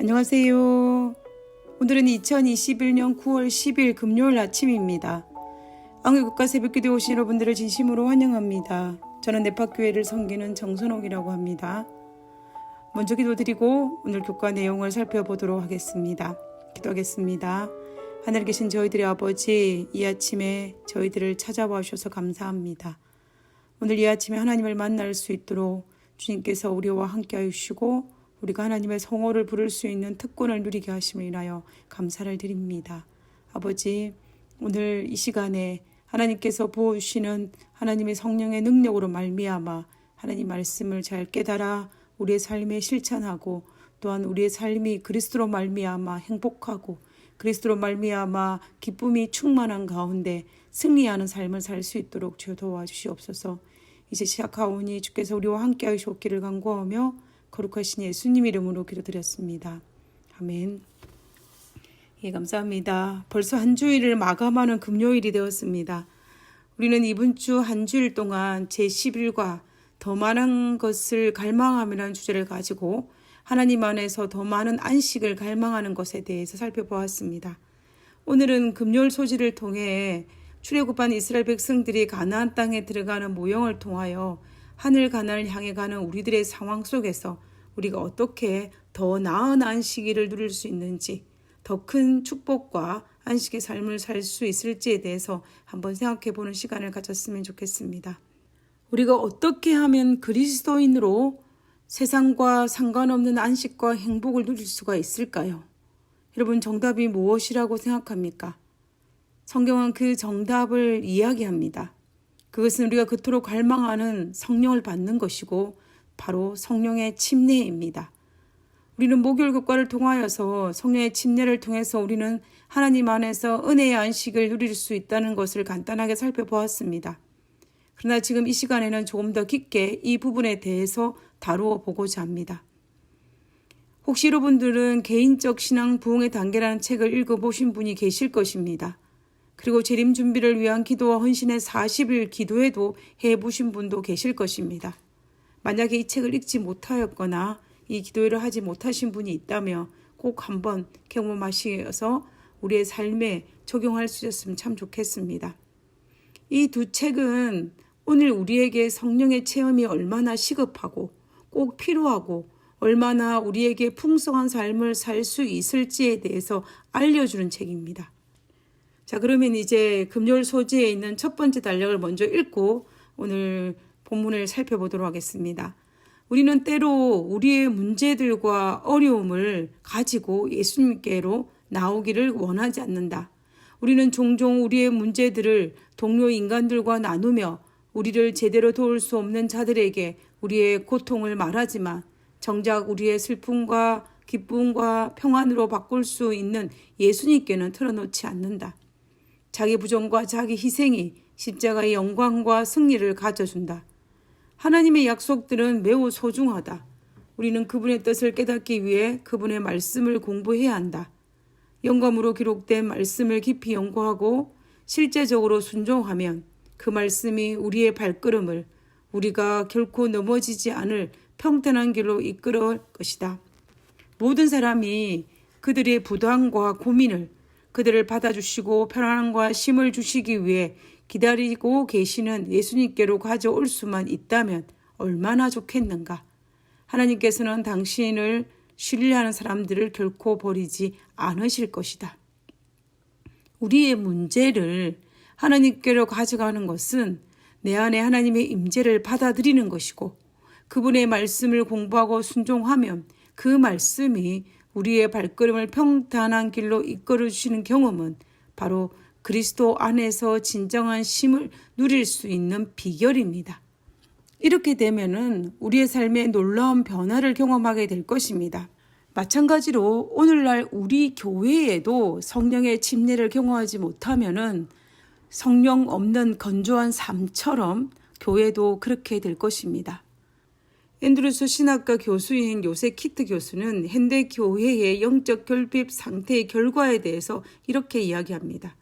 안녕하세요. 오늘은 2021년 9월 10일 금요일 아침입니다. 안국과 새벽기도에 오신 여러분들을 진심으로 환영합니다. 저는 네파교회를 섬기는 정선옥이라고 합니다. 먼저 기도드리고 오늘 교과 내용을 살펴보도록 하겠습니다. 기도하겠습니다. 하늘에 계신 저희들의 아버지, 이 아침에 저희들을 찾아와 주셔서 감사합니다. 오늘 이 아침에 하나님을 만날 수 있도록 주님께서 우리와 함께 하시고 우리가 하나님의 성호를 부를 수 있는 특권을 누리게 하심을 인하여 감사를 드립니다. 아버지, 오늘 이 시간에 하나님께서 부어주시는 하나님의 성령의 능력으로 말미암아 하나님 말씀을 잘 깨달아 우리의 삶에 실천하고 또한 우리의 삶이 그리스도로 말미암아 행복하고 그리스도로 말미암아 기쁨이 충만한 가운데 승리하는 삶을 살 수 있도록 주여 도와주시옵소서. 이제 시작하오니 주께서 우리와 함께 하시옵기를 간구하며 거룩하신 예수님 이름으로 기도드렸습니다. 아멘. 예, 감사합니다. 벌써 한 주일을 마감하는 금요일이 되었습니다. 우리는 이번 주 한 주일 동안 제10일과 더 많은 것을 갈망하며라는 주제를 가지고 하나님 안에서 더 많은 안식을 갈망하는 것에 대해서 살펴보았습니다. 오늘은 금요일 소지를 통해 출애굽한 이스라엘 백성들이 가나안 땅에 들어가는 모형을 통하여 하늘 가나안을 향해 가는 우리들의 상황 속에서 우리가 어떻게 더 나은 안식일을 누릴 수 있는지, 더 큰 축복과 안식의 삶을 살 수 있을지에 대해서 한번 생각해 보는 시간을 가졌으면 좋겠습니다. 우리가 어떻게 하면 그리스도인으로 세상과 상관없는 안식과 행복을 누릴 수가 있을까요? 여러분, 정답이 무엇이라고 생각합니까? 성경은 그 정답을 이야기합니다. 그것은 우리가 그토록 갈망하는 성령을 받는 것이고 바로 성령의 침례입니다. 우리는 목요일 교과를 통하여서 성령의 침례를 통해서 우리는 하나님 안에서 은혜의 안식을 누릴 수 있다는 것을 간단하게 살펴보았습니다. 그러나 지금 이 시간에는 조금 더 깊게 이 부분에 대해서 다루어 보고자 합니다. 혹시 여러분들은 개인적 신앙 부흥의 단계라는 책을 읽어보신 분이 계실 것입니다. 그리고 재림 준비를 위한 기도와 헌신의 40일 기도회도 해보신 분도 계실 것입니다. 만약에 이 책을 읽지 못하였거나 이 기도회를 하지 못하신 분이 있다면 꼭 한번 경험하셔서 우리의 삶에 적용할 수 있었으면 참 좋겠습니다. 이 두 책은 오늘 우리에게 성령의 체험이 얼마나 시급하고 꼭 필요하고 얼마나 우리에게 풍성한 삶을 살 수 있을지에 대해서 알려주는 책입니다. 자, 그러면 이제 금요일 소지에 있는 첫 번째 단락을 먼저 읽고 오늘 본문을 살펴보도록 하겠습니다. 우리는 때로 우리의 문제들과 어려움을 가지고 예수님께로 나오기를 원하지 않는다. 우리는 종종 우리의 문제들을 동료 인간들과 나누며 우리를 제대로 도울 수 없는 자들에게 우리의 고통을 말하지만 정작 우리의 슬픔과 기쁨과 평안으로 바꿀 수 있는 예수님께는 털어놓지 않는다. 자기 부정과 자기 희생이 십자가의 영광과 승리를 가져준다. 하나님의 약속들은 매우 소중하다. 우리는 그분의 뜻을 깨닫기 위해 그분의 말씀을 공부해야 한다. 영감으로 기록된 말씀을 깊이 연구하고 실제적으로 순종하면 그 말씀이 우리의 발걸음을 우리가 결코 넘어지지 않을 평탄한 길로 이끌어 것이다. 모든 사람이 그들의 부담과 고민을 그들을 받아주시고 편안함과 쉼을 주시기 위해 기다리고 계시는 예수님께로 가져올 수만 있다면 얼마나 좋겠는가. 하나님께서는 당신을 신뢰하는 사람들을 결코 버리지 않으실 것이다. 우리의 문제를 하나님께로 가져가는 것은 내 안에 하나님의 임재를 받아들이는 것이고 그분의 말씀을 공부하고 순종하면 그 말씀이 우리의 발걸음을 평탄한 길로 이끌어 주시는 경험은 바로 그리스도 안에서 진정한 쉼을 누릴 수 있는 비결입니다. 이렇게 되면은 우리의 삶에 놀라운 변화를 경험하게 될 것입니다. 마찬가지로 오늘날 우리 교회에도 성령의 침례를 경험하지 못하면은 성령 없는 건조한 삶처럼 교회도 그렇게 될 것입니다. 앤드루스 신학과 교수인 요셉 키트 교수는 현대 교회의 영적 결핍 상태의 결과에 대해서 이렇게 이야기합니다.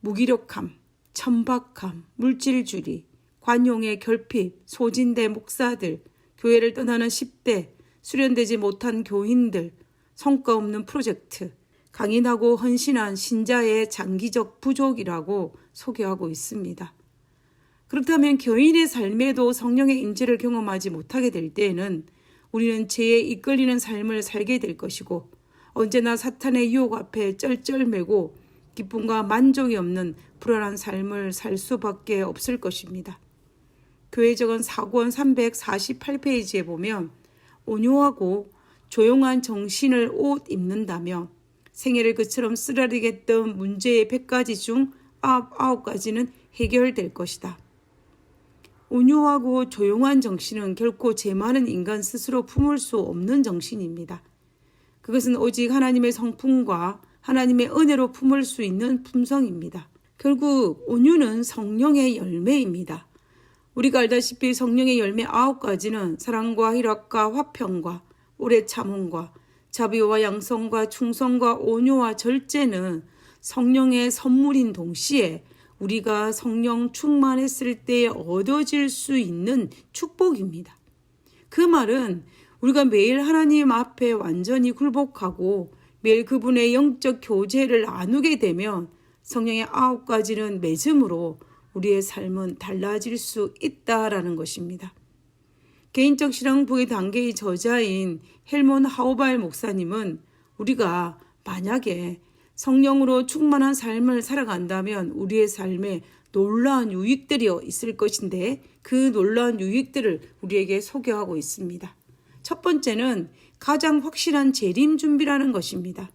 무기력함, 천박함, 물질주의, 관용의 결핍, 소진대 목사들, 교회를 떠나는 10대, 수련되지 못한 교인들, 성과 없는 프로젝트, 강인하고 헌신한 신자의 장기적 부족이라고 소개하고 있습니다. 그렇다면 교인의 삶에도 성령의 임재를 경험하지 못하게 될 때에는 우리는 죄에 이끌리는 삶을 살게 될 것이고 언제나 사탄의 유혹 앞에 쩔쩔매고 기쁨과 만족이 없는 불안한 삶을 살 수밖에 없을 것입니다. 교회적은 사권 348페이지에 보면 온유하고 조용한 정신을 옷 입는다며 생애를 그처럼 쓰라리게 했던 문제의 100가지 중 99가지는 해결될 것이다. 온유하고 조용한 정신은 결코 죄 많은 인간 스스로 품을 수 없는 정신입니다. 그것은 오직 하나님의 성품과 하나님의 은혜로 품을 수 있는 품성입니다. 결국 온유는 성령의 열매입니다. 우리가 알다시피 성령의 열매 9가지는 사랑과 희락과 화평과 오래 참음과 자비와 양성과 충성과 온유와 절제는 성령의 선물인 동시에 우리가 성령 충만했을 때 얻어질 수 있는 축복입니다. 그 말은 우리가 매일 하나님 앞에 완전히 굴복하고 매일 그분의 영적 교제를 나누게 되면 성령의 9가지는 맺음으로 우리의 삶은 달라질 수 있다라는 것입니다. 개인적 신앙부의 단계의 저자인 헬몬 하우발 목사님은 우리가 만약에 성령으로 충만한 삶을 살아간다면 우리의 삶에 놀라운 유익들이 있을 것인데 그 놀라운 유익들을 우리에게 소개하고 있습니다. 첫 번째는 가장 확실한 재림 준비라는 것입니다.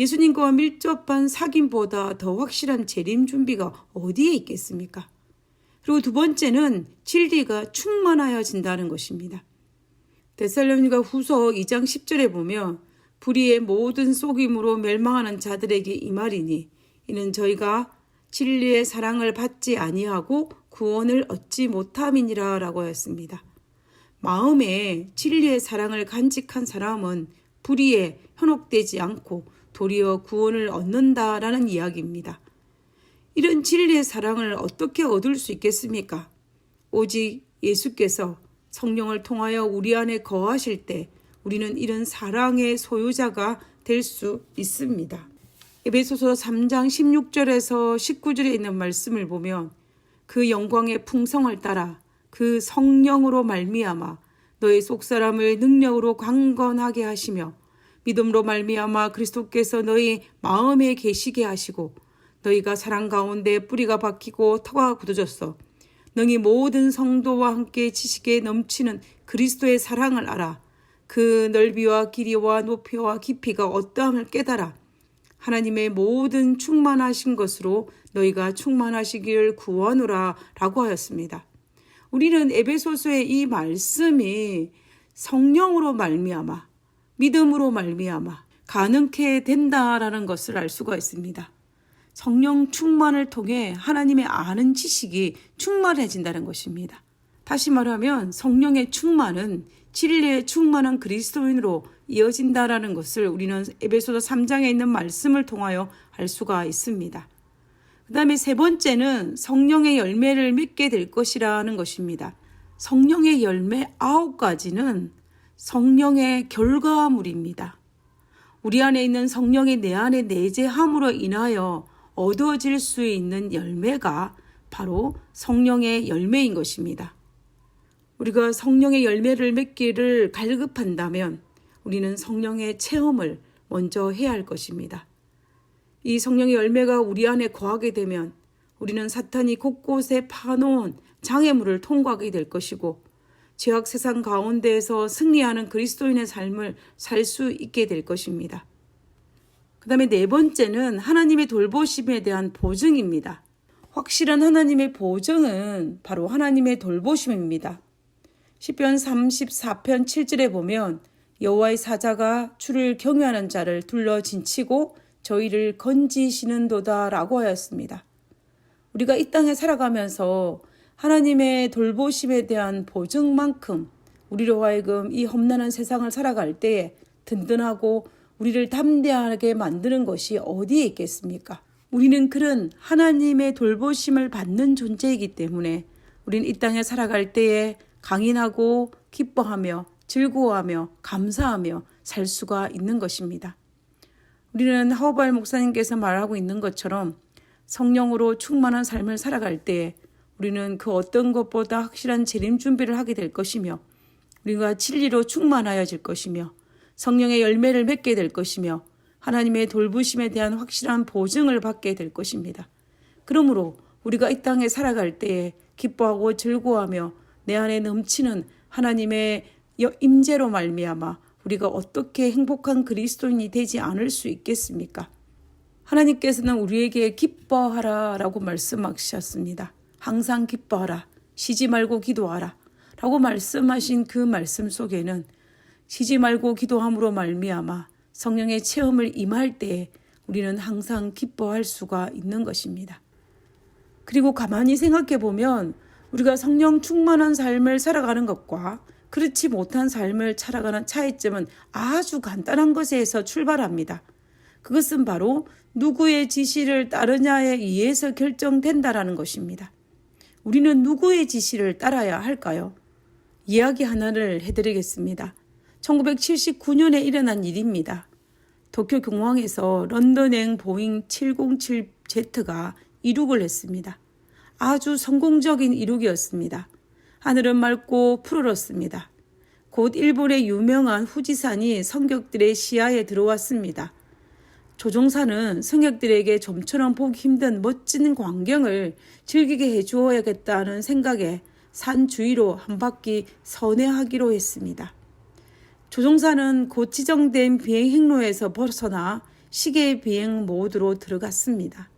예수님과 밀접한 사귐보다 더 확실한 재림 준비가 어디에 있겠습니까? 그리고 두 번째는 진리가 충만하여진다는 것입니다. 데살로니가 후서 2장 10절에 보면 불의의 모든 속임으로 멸망하는 자들에게 이 말이니 이는 저희가 진리의 사랑을 받지 아니하고 구원을 얻지 못함이니라 라고 하였습니다. 마음에 진리의 사랑을 간직한 사람은 불의에 현혹되지 않고 도리어 구원을 얻는다라는 이야기입니다. 이런 진리의 사랑을 어떻게 얻을 수 있겠습니까? 오직 예수께서 성령을 통하여 우리 안에 거하실 때 우리는 이런 사랑의 소유자가 될 수 있습니다. 에베소서 3장 16절에서 19절에 있는 말씀을 보면 그 영광의 풍성을 따라 그 성령으로 말미암아 너희 속사람을 능력으로 강건하게 하시며 믿음으로 말미암아 그리스도께서 너희 마음에 계시게 하시고 너희가 사랑 가운데 뿌리가 박히고 터가 굳어졌어 너희 모든 성도와 함께 지식에 넘치는 그리스도의 사랑을 알아 그 넓이와 길이와 높이와 깊이가 어떠함을 깨달아 하나님의 모든 충만하신 것으로 너희가 충만하시기를 구하노라 라고 하였습니다. 우리는 에베소서의 이 말씀이 성령으로 말미암아 믿음으로 말미암아 가능케 된다라는 것을 알 수가 있습니다. 성령 충만을 통해 하나님의 아는 지식이 충만해진다는 것입니다. 다시 말하면 성령의 충만은 진리에 충만한 그리스도인으로 이어진다라는 것을 우리는 에베소서 3장에 있는 말씀을 통하여 알 수가 있습니다. 그 다음에 세 번째는 성령의 열매를 맺게 될 것이라는 것입니다. 성령의 열매 9가지는 성령의 결과물입니다. 우리 안에 있는 성령이 내 안에 내재함으로 인하여 얻어질 수 있는 열매가 바로 성령의 열매인 것입니다. 우리가 성령의 열매를 맺기를 갈급한다면 우리는 성령의 체험을 먼저 해야 할 것입니다. 이 성령의 열매가 우리 안에 거하게 되면 우리는 사탄이 곳곳에 파놓은 장애물을 통과하게 될 것이고 죄악 세상 가운데에서 승리하는 그리스도인의 삶을 살 수 있게 될 것입니다. 그 다음에 네 번째는 하나님의 돌보심에 대한 보증입니다. 확실한 하나님의 보증은 바로 하나님의 돌보심입니다. 시편 34편 7절에 보면 여호와의 사자가 주를 경외하는 자를 둘러 진치고 저희를 건지시는도다 라고 하였습니다. 우리가 이 땅에 살아가면서 하나님의 돌보심에 대한 보증만큼 우리로 하여금 이 험난한 세상을 살아갈 때에 든든하고 우리를 담대하게 만드는 것이 어디에 있겠습니까? 우리는 그런 하나님의 돌보심을 받는 존재이기 때문에 우리는 이 땅에 살아갈 때에 강인하고 기뻐하며 즐거워하며 감사하며 살 수가 있는 것입니다. 우리는 하오발 목사님께서 말하고 있는 것처럼 성령으로 충만한 삶을 살아갈 때에 우리는 그 어떤 것보다 확실한 재림 준비를 하게 될 것이며 우리가 진리로 충만하여질 것이며 성령의 열매를 맺게 될 것이며 하나님의 돌보심에 대한 확실한 보증을 받게 될 것입니다. 그러므로 우리가 이 땅에 살아갈 때에 기뻐하고 즐거워하며 내 안에 넘치는 하나님의 임재로 말미암아 우리가 어떻게 행복한 그리스도인이 되지 않을 수 있겠습니까? 하나님께서는 우리에게 기뻐하라 라고 말씀하셨습니다. 항상 기뻐하라, 쉬지 말고 기도하라 라고 말씀하신 그 말씀 속에는 쉬지 말고 기도함으로 말미암아 성령의 체험을 임할 때에 우리는 항상 기뻐할 수가 있는 것입니다. 그리고 가만히 생각해 보면 우리가 성령 충만한 삶을 살아가는 것과 그렇지 못한 삶을 살아가는 차이점은 아주 간단한 것에서 출발합니다. 그것은 바로 누구의 지시를 따르냐에 의해서 결정된다라는 것입니다. 우리는 누구의 지시를 따라야 할까요? 이야기 하나를 해드리겠습니다. 1979년에 일어난 일입니다. 도쿄 공항에서 런던행 보잉 707제트가 이륙을 했습니다. 아주 성공적인 이륙이었습니다. 하늘은 맑고 푸르렀습니다. 곧 일본의 유명한 후지산이 승객들의 시야에 들어왔습니다. 조종사는 승객들에게 좀처럼 보기 힘든 멋진 광경을 즐기게 해주어야겠다는 생각에 산 주위로 한 바퀴 선회하기로 했습니다. 조종사는 곧 지정된 비행 행로에서 벗어나 시계 비행 모드로 들어갔습니다.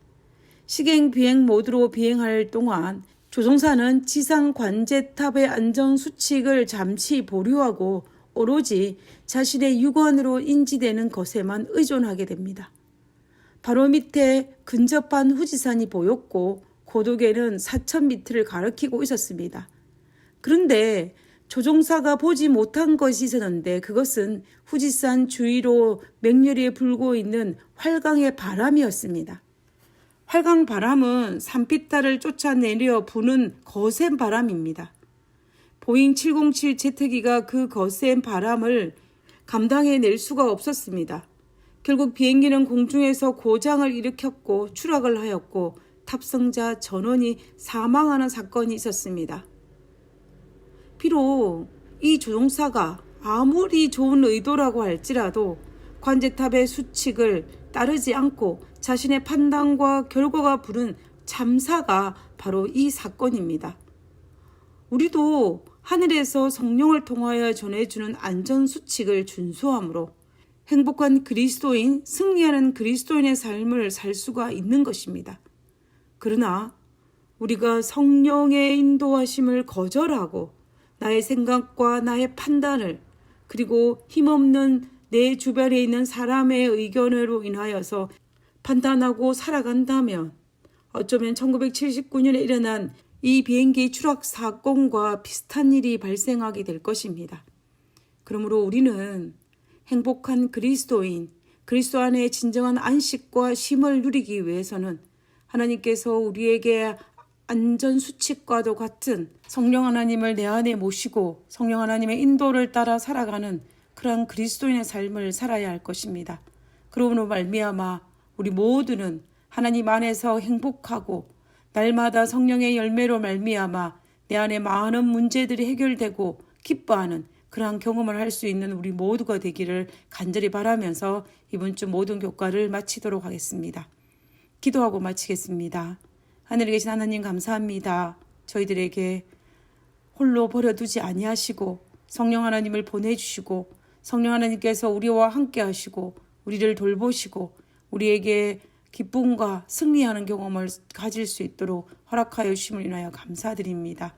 시계 비행 모드로 비행할 동안 조종사는 지상 관제탑의 안전 수칙을 잠시 보류하고 오로지 자신의 육안으로 인지되는 것에만 의존하게 됩니다. 바로 밑에 근접한 후지산이 보였고 고도계는 4,000m를 가리키고 있었습니다. 그런데 조종사가 보지 못한 것이 있었는데 그것은 후지산 주위로 맹렬히 불고 있는 활강의 바람이었습니다. 활강 바람은 산피탈을 쫓아내려 부는 거센 바람입니다. 보잉 707 제트기가 그 거센 바람을 감당해낼 수가 없었습니다. 결국 비행기는 공중에서 고장을 일으켰고 추락을 하였고 탑승자 전원이 사망하는 사건이 있었습니다. 비록 이 조종사가 아무리 좋은 의도라고 할지라도 관제탑의 수칙을 따르지 않고 자신의 판단과 결과가 부른 참사가 바로 이 사건입니다. 우리도 하늘에서 성령을 통하여 전해주는 안전수칙을 준수함으로 행복한 그리스도인, 승리하는 그리스도인의 삶을 살 수가 있는 것입니다. 그러나 우리가 성령의 인도하심을 거절하고 나의 생각과 나의 판단을 그리고 힘없는 내 주변에 있는 사람의 의견으로 인하여서 판단하고 살아간다면 어쩌면 1979년에 일어난 이 비행기 추락 사건과 비슷한 일이 발생하게 될 것입니다. 그러므로 우리는 행복한 그리스도인, 그리스도 안에 진정한 안식과 쉼을 누리기 위해서는 하나님께서 우리에게 안전수칙과도 같은 성령 하나님을 내 안에 모시고 성령 하나님의 인도를 따라 살아가는 그러한 그리스도인의 삶을 살아야 할 것입니다. 그러므로 말미암아 우리 모두는 하나님 안에서 행복하고 날마다 성령의 열매로 말미암아 내 안에 많은 문제들이 해결되고 기뻐하는 그러한 경험을 할 수 있는 우리 모두가 되기를 간절히 바라면서 이번 주 모든 교과를 마치도록 하겠습니다. 기도하고 마치겠습니다. 하늘에 계신 하나님 감사합니다. 저희들에게 홀로 버려두지 아니하시고 성령 하나님을 보내주시고 성령 하나님께서 우리와 함께 하시고 우리를 돌보시고 우리에게 기쁨과 승리하는 경험을 가질 수 있도록 허락하여 주심을 인하여 감사드립니다.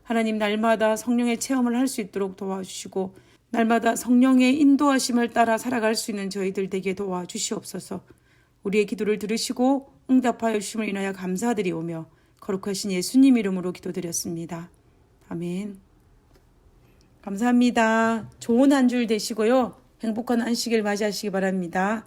하나님 날마다 성령의 체험을 할 수 있도록 도와주시고 날마다 성령의 인도하심을 따라 살아갈 수 있는 저희들 되게 도와주시옵소서. 우리의 기도를 들으시고 응답하여 주심을 인하여 감사드리오며 거룩하신 예수님 이름으로 기도드렸습니다. 아멘. 감사합니다. 좋은 한 줄 되시고요. 행복한 안식일 맞이하시기 바랍니다.